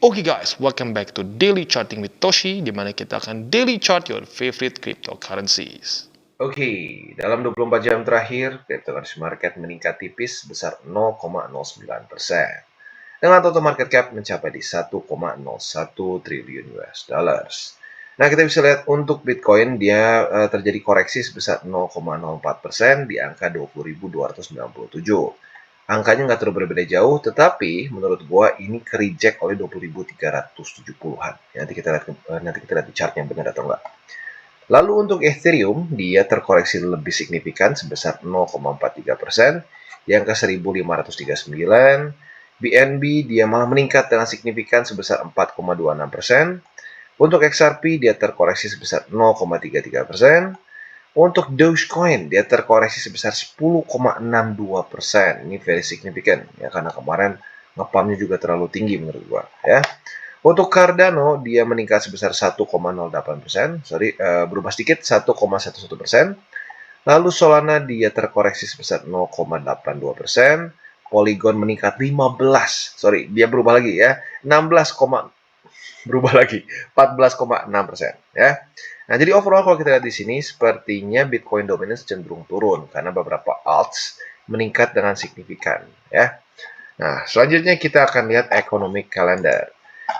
Oke guys, welcome back to Daily Charting with Toshi, di mana kita akan daily chart your favorite cryptocurrencies. Oke, dalam 24 jam terakhir, cryptocurrency market meningkat tipis sebesar 0,09%. Dengan total market cap mencapai di 1,01 triliun US dollars. Nah, kita bisa lihat untuk Bitcoin dia terjadi koreksi sebesar 0,04% di angka 20.297. Angkanya nggak terlalu berbeda jauh, tetapi menurut gua ini ke-reject oleh 20.370-an. Nanti kita lihat di chartnya benar atau enggak. Lalu untuk Ethereum, dia terkoreksi lebih signifikan sebesar 0,43%, di angka 1.539. BNB dia malah meningkat dengan signifikan sebesar 4,26%. Untuk XRP dia terkoreksi sebesar 0,33%. Untuk Dogecoin dia terkoreksi sebesar 10,62%. Ini very significant ya, karena kemarin ngepumpnya juga terlalu tinggi menurut gua ya. Untuk Cardano, dia meningkat sebesar 1,08%, berubah sedikit 1,11%. Lalu Solana dia terkoreksi sebesar 0,82%. Polygon meningkat 15, dia berubah lagi ya, 16, berubah lagi 14,6% ya. Nah, jadi overall kalau kita lihat di sini sepertinya Bitcoin dominance cenderung turun karena beberapa alts meningkat dengan signifikan ya. Nah, selanjutnya kita akan lihat economic calendar.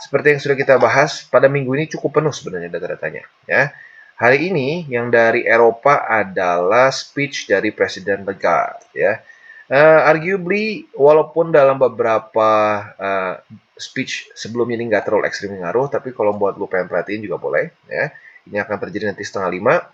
Seperti yang sudah kita bahas, pada minggu ini cukup penuh sebenarnya data-datanya. Ya. Hari ini yang dari Eropa adalah speech dari Presiden Lagarde. Ya. Arguably, walaupun dalam beberapa speech sebelumnya ini nggak terlalu ekstrim ngaruh, tapi kalau buat lu pengen perhatiin juga boleh. Ya. Ini akan terjadi nanti 4:30.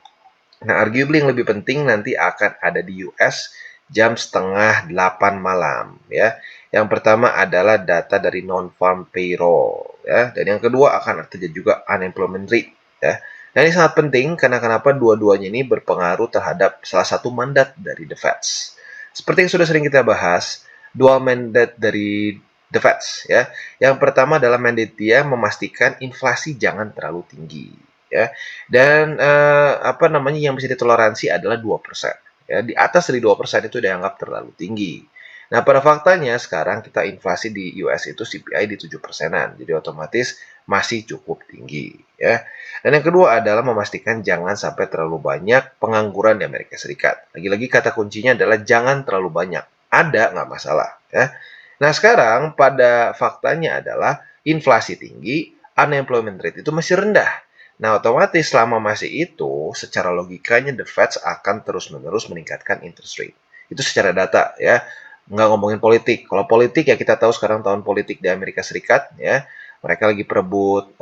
Nah, arguably yang lebih penting nanti akan ada di US jam 7:30 malam. Ya. Yang pertama adalah data dari non-farm payroll, ya. Dan yang kedua akan terjadi juga unemployment rate, ya. Nah, ini sangat penting karena kenapa dua-duanya ini berpengaruh terhadap salah satu mandat dari The Fed. Seperti yang sudah sering kita bahas, dua mandat dari The Fed, ya. Yang pertama adalah mandat dia memastikan inflasi jangan terlalu tinggi, ya. Dan yang bisa ditoleransi adalah 2%. Ya, di atas dari 2% itu dianggap terlalu tinggi. Nah, pada faktanya sekarang kita inflasi di US itu CPI di 7%-an. Jadi otomatis masih cukup tinggi, ya. Dan yang kedua adalah memastikan jangan sampai terlalu banyak pengangguran di Amerika Serikat. Lagi-lagi kata kuncinya adalah jangan terlalu banyak. Ada nggak masalah, ya. Nah, sekarang pada faktanya adalah inflasi tinggi, unemployment rate itu masih rendah. Nah, otomatis selama masih itu, secara logikanya The Fed akan terus-menerus meningkatkan interest rate. Itu secara data, ya. Nggak ngomongin politik. Kalau politik ya kita tahu sekarang tahun politik di Amerika Serikat, ya. Mereka lagi perebut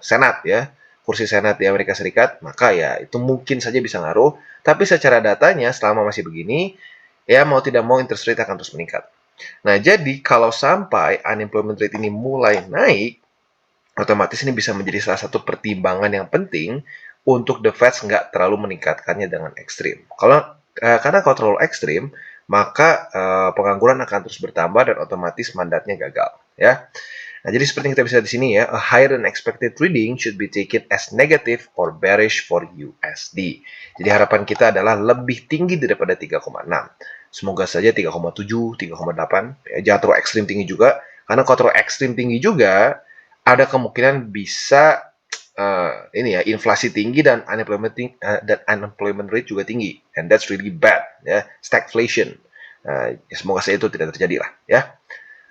Senat, ya. Kursi Senat di Amerika Serikat, maka ya itu mungkin saja bisa ngaruh. Tapi secara datanya selama masih begini, ya mau tidak mau interest rate akan terus meningkat. Nah, jadi kalau sampai unemployment rate ini mulai naik, otomatis ini bisa menjadi salah satu pertimbangan yang penting untuk The Fed nggak terlalu meningkatkannya dengan ekstrim. Karena kalau terlalu ekstrim, maka pengangguran akan terus bertambah dan otomatis mandatnya gagal. Ya. Nah, jadi seperti yang kita bisa di sini ya, a higher than expected reading should be taken as negative or bearish for USD. Jadi harapan kita adalah lebih tinggi daripada 3,6. Semoga saja 3,7, 3,8. Ya, jangan terlalu ekstrim tinggi juga, karena kalau terlalu ekstrim tinggi juga, ada kemungkinan bisa inflasi tinggi dan unemployment rate juga tinggi, and that's really bad, ya, stagflation. Semoga saja itu tidak terjadi lah, ya.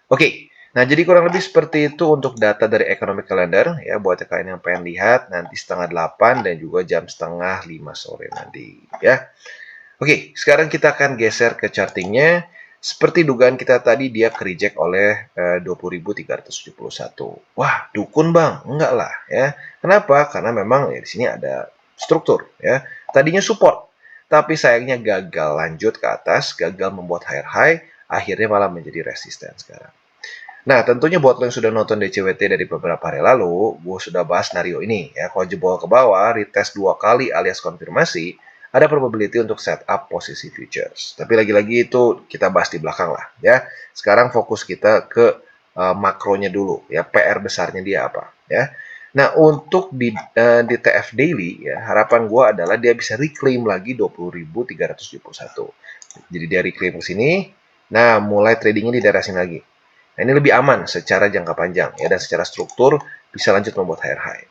Oke, nah jadi kurang lebih seperti itu untuk data dari economic calendar, ya, buat kalian yang pengen lihat nanti 7:30 dan juga jam 4:30 sore nanti, ya. Oke, sekarang kita akan geser ke chartingnya. Seperti dugaan kita tadi, dia ke-reject oleh 20.371. Wah, dukun bang? Enggak lah, ya. Kenapa? Karena memang ya, di sini ada struktur, ya. Tadinya support, tapi sayangnya gagal lanjut ke atas, gagal membuat higher high, akhirnya malah menjadi resisten sekarang. Nah, tentunya buat lo yang sudah nonton DCWT dari beberapa hari lalu, gue sudah bahas skenario ini, ya. Kalau jebol ke bawah, retest 2 kali alias konfirmasi, ada probability untuk setup posisi futures. Tapi lagi-lagi itu kita bahas di belakang lah, ya. Sekarang fokus kita ke makronya dulu, ya. PR besarnya dia apa, ya. Nah, untuk di TF Daily, ya, harapan gue adalah dia bisa reclaim lagi 20.371. Jadi dia reclaim ke sini. Nah, mulai tradingnya di daerah sini lagi. Nah, ini lebih aman secara jangka panjang ya, dan secara struktur bisa lanjut membuat higher high.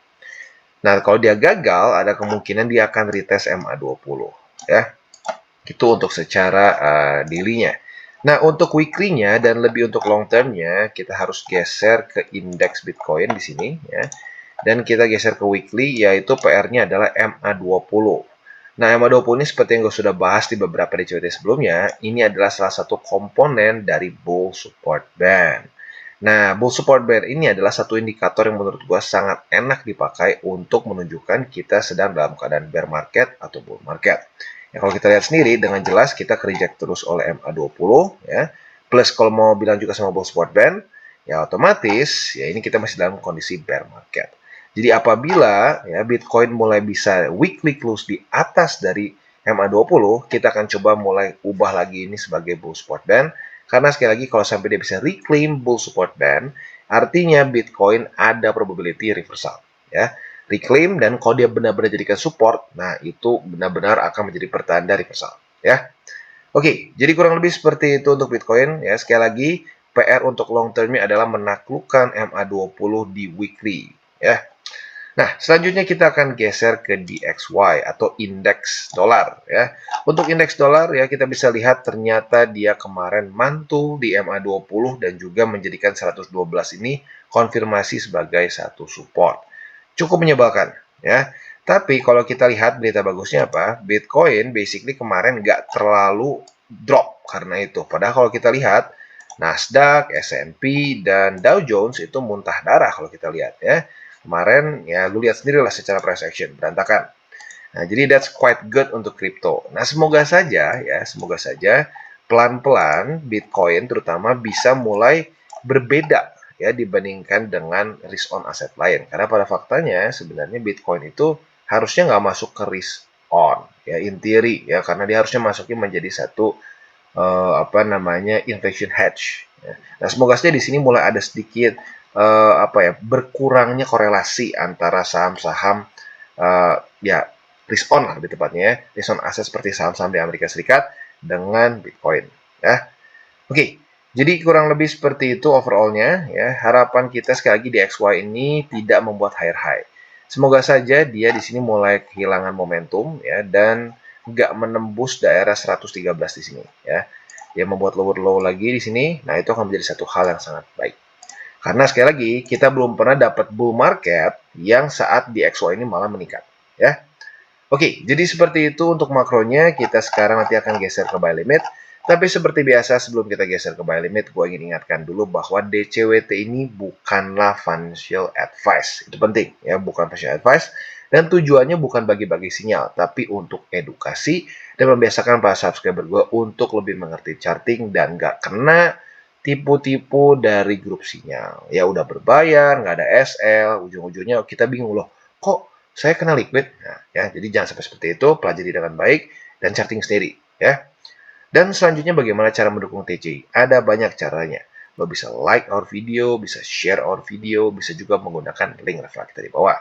Nah, kalau dia gagal, ada kemungkinan dia akan retest MA20 ya. Itu untuk secara daily-nya. Nah, untuk weekly-nya dan lebih untuk long term-nya, kita harus geser ke indeks Bitcoin di sini ya. Dan kita geser ke weekly, yaitu PR-nya adalah MA20. Nah, MA20 ini seperti yang gue sudah bahas di beberapa DCWT sebelumnya, ini adalah salah satu komponen dari bull support band. Nah, bull support band ini adalah satu indikator yang menurut gue sangat enak dipakai untuk menunjukkan kita sedang dalam keadaan bear market atau bull market. Ya, kalau kita lihat sendiri, dengan jelas kita kereject terus oleh MA20, ya. Plus kalau mau bilang juga sama bull support band, ya otomatis, ya ini kita masih dalam kondisi bear market. Jadi apabila ya Bitcoin mulai bisa weekly close di atas dari MA20, kita akan coba mulai ubah lagi ini sebagai bull support band. Karena sekali lagi kalau sampai dia bisa reclaim bull support band, artinya Bitcoin ada probability reversal, ya. Reclaim, dan kalau dia benar-benar jadikan support, nah itu benar-benar akan menjadi pertanda reversal, ya. Oke, jadi kurang lebih seperti itu untuk Bitcoin, ya. Sekali lagi, PR untuk long termnya adalah menaklukkan MA20 di weekly, ya. Nah, selanjutnya kita akan geser ke DXY atau indeks dolar ya. Untuk indeks dolar ya kita bisa lihat ternyata dia kemarin mantul di MA20 dan juga menjadikan 112 ini konfirmasi sebagai satu support. Cukup menyebalkan ya. Tapi kalau kita lihat berita bagusnya apa? Bitcoin basically kemarin nggak terlalu drop karena itu. Padahal kalau kita lihat Nasdaq, S&P, dan Dow Jones itu muntah darah kalau kita lihat ya. Kemarin ya lu lihat sendiri lah secara price action berantakan. Nah, jadi that's quite good untuk crypto. Nah, semoga saja pelan-pelan Bitcoin terutama bisa mulai berbeda ya dibandingkan dengan risk on aset lain. Karena pada faktanya sebenarnya Bitcoin itu harusnya nggak masuk ke risk on ya in theory ya, karena dia harusnya masuknya menjadi satu inflation hedge. Ya. Nah, semoga saja di sini mulai ada sedikit berkurangnya korelasi antara saham-saham ya risk on lah lebih tepatnya, risk on aset seperti saham-saham di Amerika Serikat dengan Bitcoin. Ya, oke. Jadi kurang lebih seperti itu overallnya. Ya, harapan kita sekali lagi di XY ini tidak membuat higher high. Semoga saja dia di sini mulai kehilangan momentum ya dan nggak menembus daerah 113 di sini ya. Dia membuat lower low lagi di sini. Nah, itu akan menjadi satu hal yang sangat baik. Karena sekali lagi kita belum pernah dapat bull market yang saat di XY ini malah meningkat ya. Oke, jadi seperti itu untuk makronya. Kita sekarang nanti akan geser ke buy limit. Tapi seperti biasa sebelum kita geser ke buy limit, gue ingin ingatkan dulu bahwa DCWT ini bukanlah financial advice. Itu penting ya, bukan financial advice. Dan tujuannya bukan bagi-bagi sinyal, tapi untuk edukasi dan membiasakan para subscriber gue untuk lebih mengerti charting dan gak kena tipu-tipu dari grup sinyal. Ya udah berbayar, nggak ada SL, ujung-ujungnya kita bingung loh, kok saya kena liquid. Nah, ya, jadi jangan sampai seperti itu, pelajari dengan baik dan charting sendiri, ya. Dan selanjutnya bagaimana cara mendukung TCI? Ada banyak caranya. Lo bisa like our video, bisa share our video, bisa juga menggunakan link referral kita di bawah.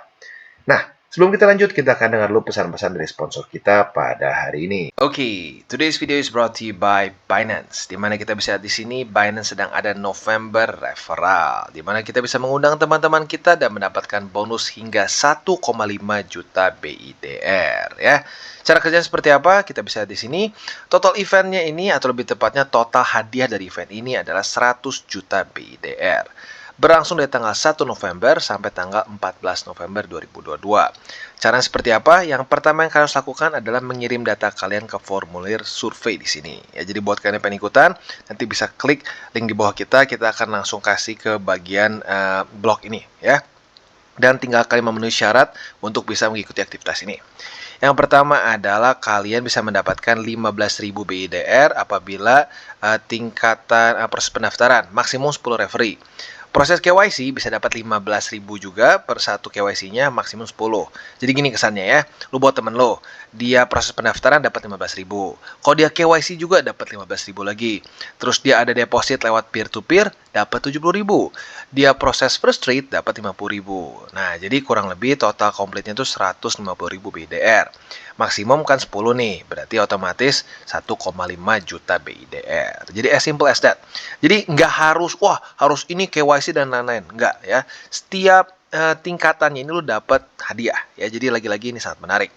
Nah, sebelum kita lanjut, kita akan dengar dulu pesan-pesan dari sponsor kita pada hari ini. Oke, today's video is brought to you by Binance. Di mana kita bisa lihat di sini Binance sedang ada November referral, di mana kita bisa mengundang teman-teman kita dan mendapatkan bonus hingga 1,5 juta BITR ya. Cara kerjanya seperti apa? Kita bisa lihat di sini. Total eventnya ini, atau lebih tepatnya total hadiah dari event ini adalah 100 juta BITR. Berlangsung dari tanggal 1 November sampai tanggal 14 November 2022. Caranya seperti apa? Yang pertama yang kalian harus lakukan adalah mengirim data kalian ke formulir survei di sini. Ya, jadi buat kalian yang pengen ikutan, nanti bisa klik link di bawah kita akan langsung kasih ke bagian blog ini ya. Dan tinggal kalian memenuhi syarat untuk bisa mengikuti aktivitas ini. Yang pertama adalah kalian bisa mendapatkan 15.000 BIDR apabila tingkatan proses pendaftaran maksimum 10 referee. Proses KYC bisa dapat 15.000 juga per satu KYC-nya maksimum 10. Jadi gini kesannya ya, lu buat temen lo, dia proses pendaftaran dapat 15.000. Kalau dia KYC juga dapat 15.000 lagi. Terus dia ada deposit lewat peer-to-peer, dapat 70.000. Dia proses first trade dapat 50.000. Nah, jadi kurang lebih total komplitnya itu 150.000 BIDR. Maksimum kan 10 nih, berarti otomatis 1,5 juta BIDR. Jadi as simple as that. Jadi nggak harus, wah harus ini KYC dan lain-lain. Nggak ya. Setiap tingkatannya ini lu dapat hadiah ya. Jadi lagi-lagi ini sangat menarik.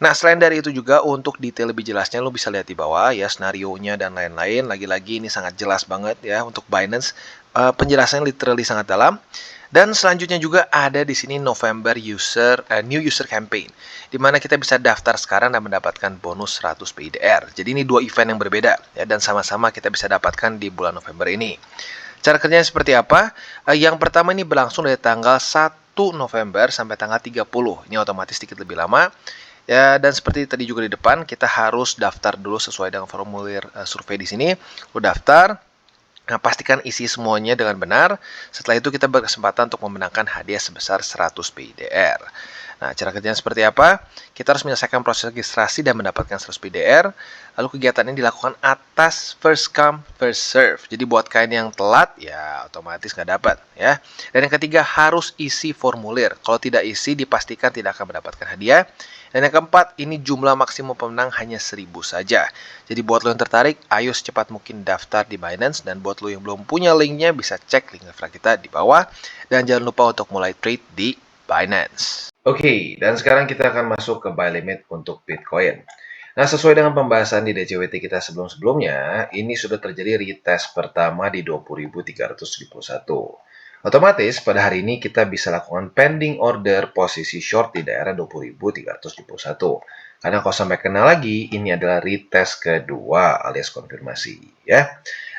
Nah, selain dari itu juga untuk detail lebih jelasnya lu bisa lihat di bawah ya, senarionya dan lain-lain. Lagi-lagi ini sangat jelas banget ya untuk Binance. Penjelasannya literally sangat dalam. Dan selanjutnya juga ada di sini November New User Campaign, di mana kita bisa daftar sekarang dan mendapatkan bonus 100 BIDR. Jadi ini dua event yang berbeda ya, dan sama-sama kita bisa dapatkan di bulan November ini. Cara kerjanya seperti apa? Yang pertama ini berlangsung dari tanggal 1 November sampai tanggal 30. Ini otomatis sedikit lebih lama. Ya, dan seperti tadi juga di depan, kita harus daftar dulu sesuai dengan formulir survei di sini. Lu daftar. Nah, pastikan isi semuanya dengan benar. Setelah itu kita berkesempatan untuk memenangkan hadiah sebesar 100 BIDR. Nah, cara kerjanya seperti apa? Kita harus menyelesaikan proses registrasi dan mendapatkan 100 BIDR. Lalu kegiatan ini dilakukan atas first come, first serve. Jadi buat kalian yang telat, ya otomatis nggak dapat. Ya. Dan yang ketiga, harus isi formulir. Kalau tidak isi, dipastikan tidak akan mendapatkan hadiah. Dan yang keempat, ini jumlah maksimum pemenang hanya 1000 saja. Jadi buat lo yang tertarik, ayo secepat mungkin daftar di Binance. Dan buat lo yang belum punya linknya, bisa cek link referral kita di bawah. Dan jangan lupa untuk mulai trade di Binance. Oke, dan sekarang kita akan masuk ke buy limit untuk Bitcoin. Nah, sesuai dengan pembahasan di DCWT kita sebelum-sebelumnya, ini sudah terjadi retest pertama di 20.371. Otomatis pada hari ini kita bisa lakukan pending order posisi short di daerah 20.371. Karena kalau sampai kena lagi, ini adalah retest kedua alias konfirmasi ya.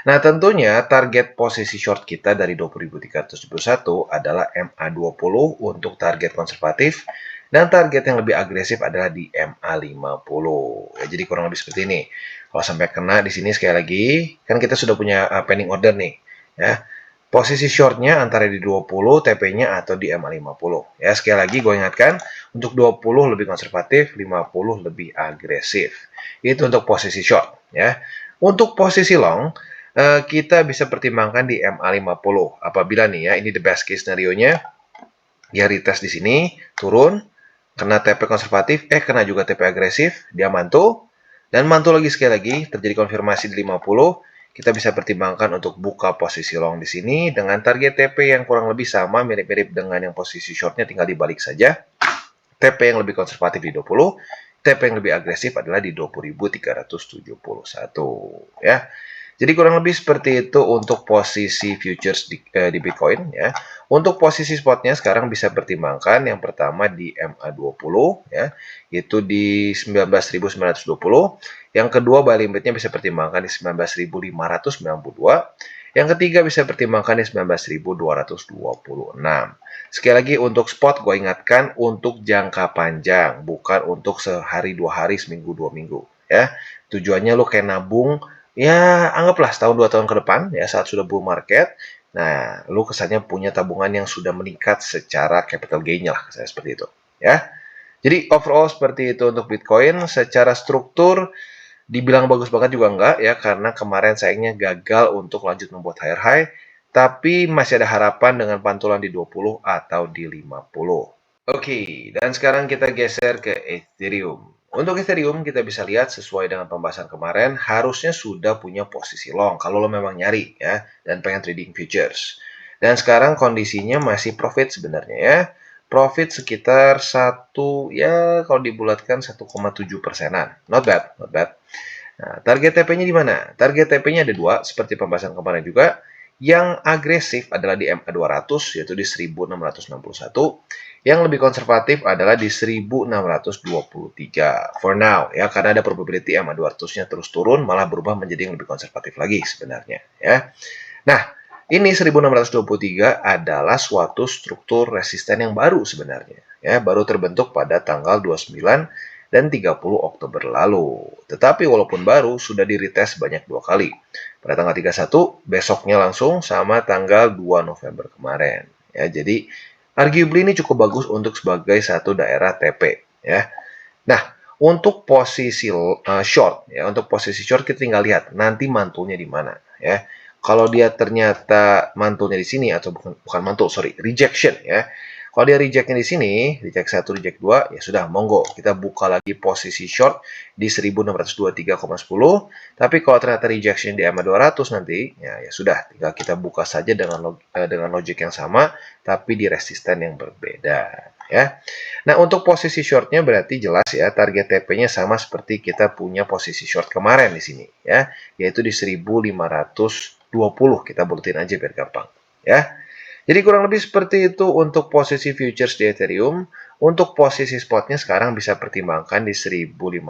Nah, tentunya target posisi short kita dari 20.371 adalah MA20 untuk target konservatif dan target yang lebih agresif adalah di MA50. Ya, jadi kurang lebih seperti ini. Kalau sampai kena di sini sekali lagi, kan kita sudah punya pending order nih ya. Posisi shortnya antara di 20 TP-nya atau di MA50. Ya, sekali lagi gue ingatkan, untuk 20 lebih konservatif, 50 lebih agresif. Itu untuk posisi short. Ya. Untuk posisi long, kita bisa pertimbangkan di MA50. Apabila nih ya, ini the best case scenario-nya, dia retest di sini, turun, kena TP konservatif, kena juga TP agresif, dia mantul, dan mantul lagi sekali lagi, terjadi konfirmasi di 50, kita bisa pertimbangkan untuk buka posisi long di sini dengan target TP yang kurang lebih sama, mirip-mirip dengan yang posisi shortnya, tinggal dibalik saja. TP yang lebih konservatif di 20, TP yang lebih agresif adalah di 20.371 ya. Jadi kurang lebih seperti itu untuk posisi futures di Bitcoin ya. Untuk posisi spotnya sekarang bisa pertimbangkan yang pertama di MA20 ya, itu di 19.920. Yang kedua buy limitnya bisa pertimbangkan di 19.592. Yang ketiga bisa pertimbangkan di 19.226. Sekali lagi untuk spot gue ingatkan untuk jangka panjang, bukan untuk sehari, 2 hari, seminggu, 2 minggu ya. Tujuannya lo kayak nabung ya, anggaplah setahun 2 tahun ke depan ya, saat sudah bull market. Nah, lu kesannya punya tabungan yang sudah meningkat secara capital gain-nya lah, saya seperti itu ya. Jadi overall seperti itu untuk Bitcoin. Secara struktur dibilang bagus banget juga enggak ya, karena kemarin sayangnya gagal untuk lanjut membuat higher high, tapi masih ada harapan dengan pantulan di 20 atau di 50. Oke, dan sekarang kita geser ke Ethereum. Untuk Ethereum, kita bisa lihat sesuai dengan pembahasan kemarin, harusnya sudah punya posisi long, kalau lo memang nyari ya, dan pengen trading futures. Dan sekarang kondisinya masih profit sebenarnya ya. Profit sekitar 1, ya kalau dibulatkan 1,7%-an. Not bad, not bad. Nah, target TP-nya di mana? Target TP-nya ada 2, seperti pembahasan kemarin juga. Yang agresif adalah di MA200, yaitu di 1661. Yang lebih konservatif adalah di 1623 for now ya, karena ada probability MA200-nya terus turun malah berubah menjadi yang lebih konservatif lagi sebenarnya ya. Nah, ini 1623 adalah suatu struktur resisten yang baru sebenarnya ya, baru terbentuk pada tanggal 29 dan 30 Oktober lalu. Tetapi walaupun baru sudah di retest banyak 2 kali. pada tanggal 31, besoknya langsung sama tanggal 2 November kemarin. Ya, jadi arguably ini cukup bagus untuk sebagai satu daerah TP. Ya. Nah, untuk posisi short, ya, untuk posisi short kita tinggal lihat nanti mantulnya di mana. Ya. Kalau dia ternyata mantulnya di sini atau bukan mantul, sorry, rejection ya. Kalau dia rejectnya di sini, reject 1, reject 2, ya sudah, monggo. Kita buka lagi posisi short di 1623,10. Tapi kalau ternyata rejection di EMA 200 nanti, ya sudah, tinggal kita buka saja dengan logic yang sama, tapi di resisten yang berbeda. Ya. Nah, untuk posisi shortnya berarti jelas ya, target TP-nya sama seperti kita punya posisi short kemarin di sini, ya, yaitu di 1520. Kita buletin aja biar gampang, ya. Jadi kurang lebih seperti itu untuk posisi futures di Ethereum. Untuk posisi spotnya sekarang bisa pertimbangkan di 1520.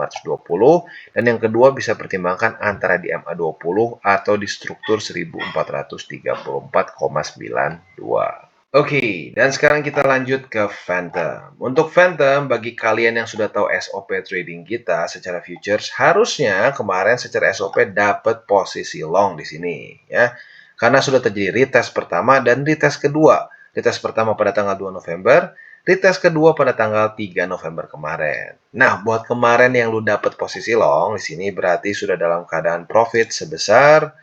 Dan yang kedua bisa pertimbangkan antara di MA20 atau di struktur 1434,92. Oke, dan sekarang kita lanjut ke Phantom. Untuk Phantom, bagi kalian yang sudah tahu SOP trading kita secara futures, harusnya kemarin secara SOP dapat posisi long di sini, ya. Karena sudah terjadi retest pertama dan retest kedua. Retest pertama pada tanggal 2 November, retest kedua pada tanggal 3 November kemarin. Nah, buat kemarin yang lu dapat posisi long di sini berarti sudah dalam keadaan profit sebesar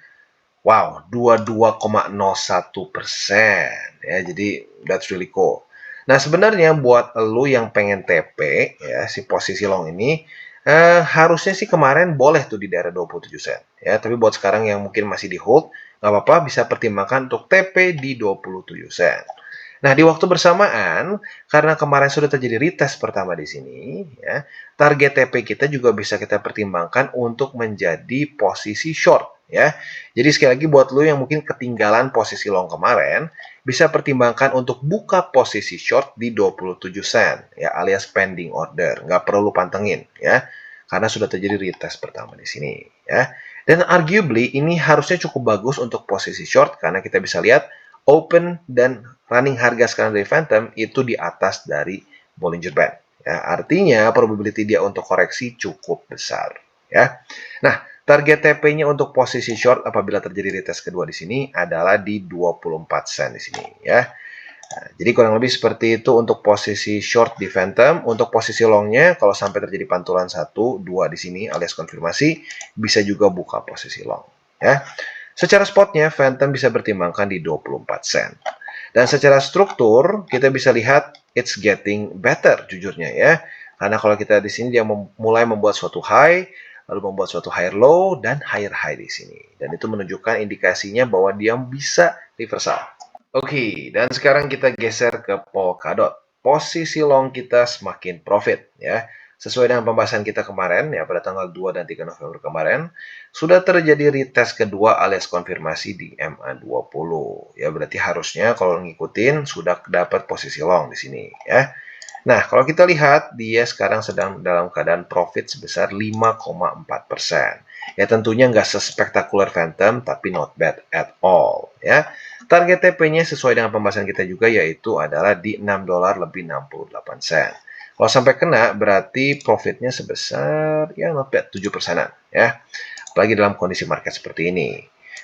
22,01%. Ya, jadi that's really cool. Nah, sebenarnya buat lu yang pengen TP ya si posisi long ini harusnya sih kemarin boleh tuh di daerah 27 sen. Ya, tapi buat sekarang yang mungkin masih di hold, nggak apa-apa, bisa pertimbangkan untuk TP di 27 sen. Nah, di waktu bersamaan, karena kemarin sudah terjadi retest pertama di sini, ya, target TP kita juga bisa kita pertimbangkan untuk menjadi posisi short. Ya, jadi sekali lagi buat lo yang mungkin ketinggalan posisi long kemarin, bisa pertimbangkan untuk buka posisi short di 27 sen, ya, alias pending order. Nggak perlu pantengin, ya, karena sudah terjadi retest pertama di sini. Ya. Dan arguably ini harusnya cukup bagus untuk posisi short karena kita bisa lihat open dan running harga sekarang dari Phantom itu di atas dari Bollinger Band. Ya, artinya probability dia untuk koreksi cukup besar. Ya. Nah, target TP-nya untuk posisi short apabila terjadi retest kedua di sini adalah di 24 sen di sini. Ya. Nah, jadi kurang lebih seperti itu untuk posisi short di Phantom. Untuk posisi longnya, kalau sampai terjadi pantulan 1, 2 di sini alias konfirmasi, bisa juga buka posisi long. Ya. Secara spotnya, Phantom bisa pertimbangkan di 24 sen. Dan secara struktur, kita bisa lihat it's getting better jujurnya ya. Karena kalau kita di sini dia mulai membuat suatu high, lalu membuat suatu higher low dan higher high di sini. Dan itu menunjukkan indikasinya bahwa dia bisa reversal. Oke, dan sekarang kita geser ke Polkadot. Posisi long kita semakin profit ya. Sesuai dengan pembahasan kita kemarin ya pada tanggal 2 dan 3 November kemarin, sudah terjadi retest kedua alias konfirmasi di MA20. Ya berarti harusnya kalau ngikutin sudah dapat posisi long di sini ya. Nah, kalau kita lihat dia sekarang sedang dalam keadaan profit sebesar 5,4%. Ya tentunya nggak sespektakuler Phantom, tapi not bad at all. Ya, target TP-nya sesuai dengan pembahasan kita juga yaitu adalah di $6 lebih 68 sen. Kalau sampai kena berarti profitnya sebesar ya not bad 7%-an ya. Apalagi dalam kondisi market seperti ini.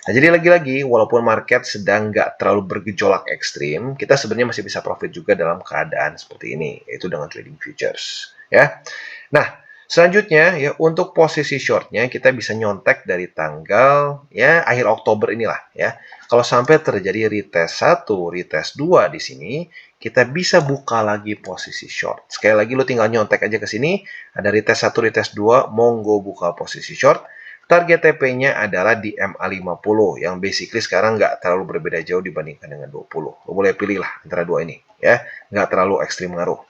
Nah, jadi lagi-lagi, walaupun market sedang nggak terlalu bergejolak ekstrim, kita sebenarnya masih bisa profit juga dalam keadaan seperti ini, yaitu dengan trading futures. Ya. Nah, selanjutnya, ya untuk posisi shortnya, kita bisa nyontek dari tanggal ya akhir Oktober inilah. Ya. Kalau sampai terjadi retest 1, retest 2 di sini, kita bisa buka lagi posisi short. Sekali lagi, lo tinggal nyontek aja ke sini, ada retest 1, retest 2, monggo buka posisi short. Target TP-nya adalah di MA50 yang basically sekarang nggak terlalu berbeda jauh dibandingkan dengan 20. Lo boleh pilih lah antara dua ini ya, nggak terlalu ekstrim ngaruh.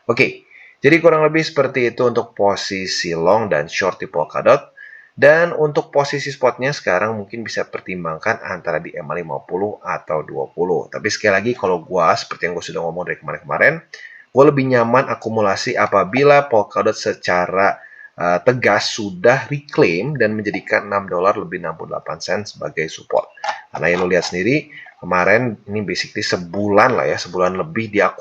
Oke, jadi kurang lebih seperti itu untuk posisi long dan short di Polkadot. Dan untuk posisi spotnya sekarang mungkin bisa pertimbangkan antara di MA50 atau 20. Tapi sekali lagi kalau gua seperti yang gue sudah ngomong dari kemarin-kemarin, gue lebih nyaman akumulasi apabila Polkadot secara tegas sudah reclaim dan menjadikan $6 lebih 68 sen sebagai support. Karena yang lo lihat sendiri, kemarin ini basically sebulan lah ya, sebulan lebih dia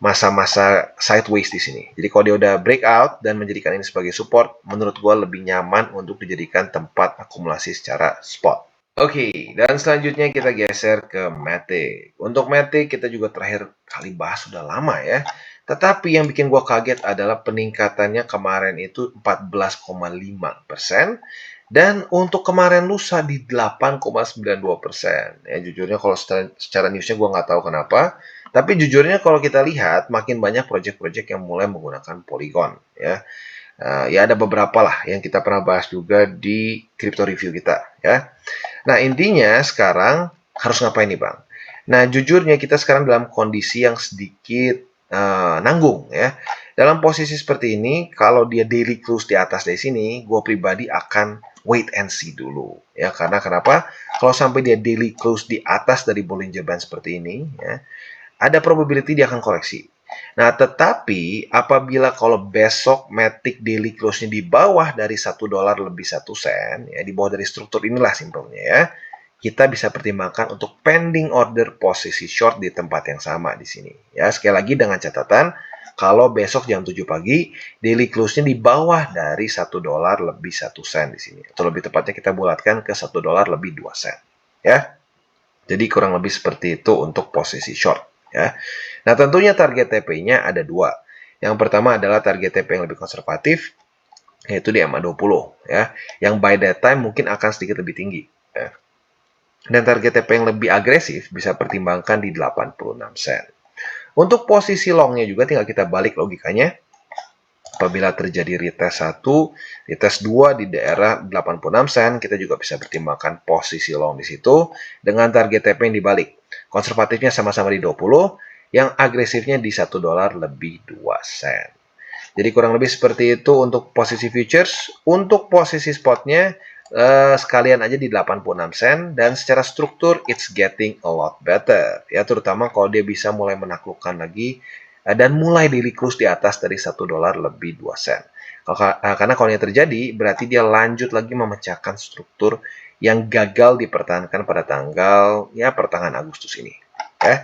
masa-masa sideways di sini. Jadi kalau dia udah breakout dan menjadikan ini sebagai support, menurut gua lebih nyaman untuk dijadikan tempat akumulasi secara spot. Oke, dan selanjutnya kita geser ke Matic. Untuk Matic kita juga terakhir kali bahas sudah lama ya. Tetapi yang bikin gua kaget adalah peningkatannya kemarin itu 14,5%. Dan untuk kemarin lusa di 8,92%. Ya, jujurnya kalau secara newsnya gue nggak tahu kenapa. Tapi jujurnya kalau kita lihat, makin banyak project-project yang mulai menggunakan Polygon. Ya, ya ada beberapa lah yang kita pernah bahas juga di crypto review kita. Ya. Nah, intinya sekarang harus ngapain nih Bang? Nah, jujurnya kita sekarang dalam kondisi yang sedikit nanggung ya. Dalam posisi seperti ini, kalau dia daily close di atas dari sini, gue pribadi akan wait and see dulu. Ya, karena kenapa? Kalau sampai dia daily close di atas dari Bollinger Band seperti ini, ya, ada probability dia akan koreksi. Nah, tetapi apabila kalau besok Matic daily close-nya di bawah dari $1 lebih 1 sen, ya, di bawah dari struktur inilah simpelnya ya, kita bisa pertimbangkan untuk pending order posisi short di tempat yang sama di sini. Ya, sekali lagi dengan catatan, kalau besok jam 7 pagi, daily close-nya di bawah dari $1 lebih 1 sen di sini. Atau lebih tepatnya kita bulatkan ke $1 lebih 2 sen. Ya. Jadi kurang lebih seperti itu untuk posisi short. Ya. Nah, tentunya target TP-nya ada dua. Yang pertama adalah target TP yang lebih konservatif, yaitu di MA20. Ya. Yang by that time mungkin akan sedikit lebih tinggi. Ya. Dan target TP yang lebih agresif bisa pertimbangkan di 86 sen. Untuk posisi longnya juga tinggal kita balik logikanya. Apabila terjadi retest 1, retest 2 di daerah 86 sen, kita juga bisa pertimbangkan posisi long di situ dengan target TP yang dibalik. Konservatifnya sama-sama di 20, yang agresifnya di $1 lebih 2 sen. Jadi kurang lebih seperti itu untuk posisi futures. Untuk posisi spotnya, sekalian aja di 86 sen, dan secara struktur it's getting a lot better ya, terutama kalau dia bisa mulai menaklukkan lagi dan mulai daily close di atas dari $1 lebih 2 sen. Karena kalau ini terjadi berarti dia lanjut lagi memecahkan struktur yang gagal dipertahankan pada tanggal ya pertengahan Agustus ini ya.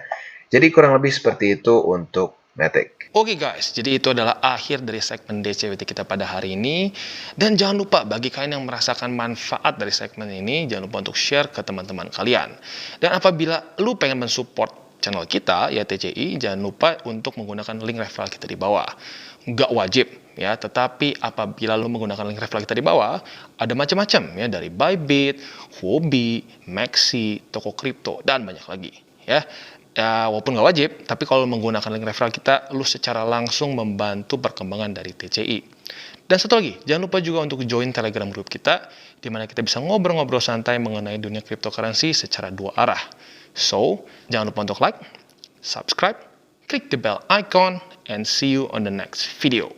Jadi kurang lebih seperti itu untuk Matic. Oke guys, jadi itu adalah akhir dari segmen DCWT kita pada hari ini. Dan jangan lupa bagi kalian yang merasakan manfaat dari segmen ini, jangan lupa untuk share ke teman-teman kalian. Dan apabila lu pengen mensupport channel kita, ya TCI, jangan lupa untuk menggunakan link referral kita di bawah. Nggak wajib ya, tetapi apabila lu menggunakan link referral kita di bawah, ada macam-macam ya, dari Bybit, Huobi, Maxi, toko kripto, dan banyak lagi ya. Ya, walaupun nggak wajib, tapi kalau menggunakan link referral kita, lu secara langsung membantu perkembangan dari TCI. Dan satu lagi, jangan lupa juga untuk join Telegram group kita, di mana kita bisa ngobrol-ngobrol santai mengenai dunia cryptocurrency secara dua arah. So, jangan lupa untuk like, subscribe, klik the bell icon, and see you on the next video.